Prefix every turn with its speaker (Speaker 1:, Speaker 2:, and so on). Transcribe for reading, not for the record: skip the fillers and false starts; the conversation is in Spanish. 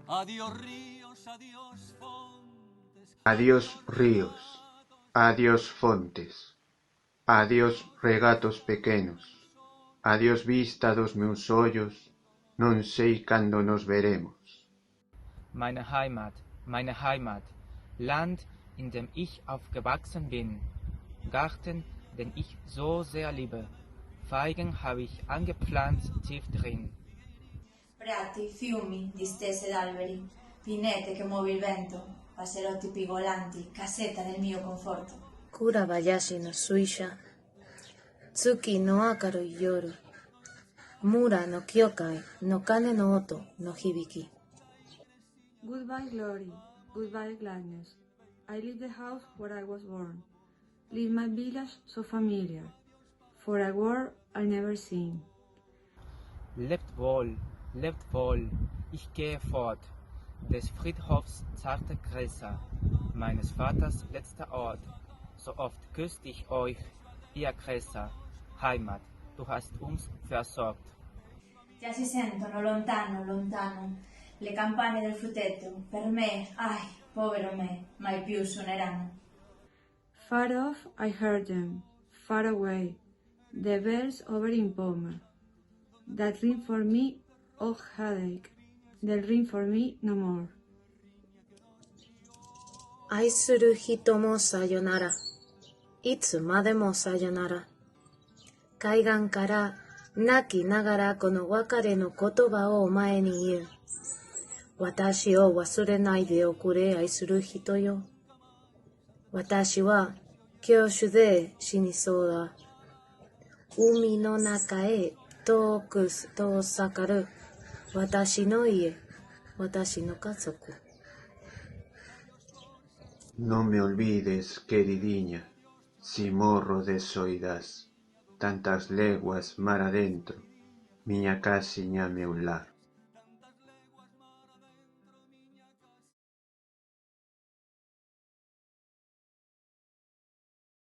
Speaker 1: Adiós ríos, adiós fontes.
Speaker 2: Adiós ríos, adiós fontes, adiós regatos pequenos, adiós vista dos meus ollos, non sei cando nos veremos.
Speaker 3: Meine Heimat, Land, in dem ich aufgewachsen bin, Garten, den ich so sehr liebe, Feigen habe ich angepflanzt tief drin.
Speaker 4: Prati, fiumi, distese d'alberi, pinete che muove il vento, passerotti pigolanti, casetta del mio conforto.
Speaker 5: Kurabayashi no suisha, tsuki no akarui yoru, mura no kyokai no kane no oto no hibiki.
Speaker 6: Goodbye glory, goodbye gladness. I leave the house where I was born, leave my village so familiar, for a world I never seen.
Speaker 3: Lebt wohl, ich gehe fort, des Friedhofs zarte Gräser, meines Vaters letzter Ort, so oft küsst ich euch, ihr Gräser, Heimat, du hast uns versorgt.
Speaker 4: Già si sentono lontano, lontano, le campane del frutteto, per me, ai, povero me, mai più suoneranno.
Speaker 6: Far off I heard them, far away, the bells over in Pomer, that ring for me, oh headache, they'll ring for me no more.
Speaker 5: 愛する人もさよなら。いつまでもさよなら。海岸から泣きながらこの別れの言葉をお前に言う。私を忘れないでおくれ愛する人よ。私は教師で死にそうだ。海の中へ遠く遠ざかる私の家、私の家族。
Speaker 2: Non me olvides, queridiña, si morro de soidás, tantas leguas mar adentro, miña casiña meu lar.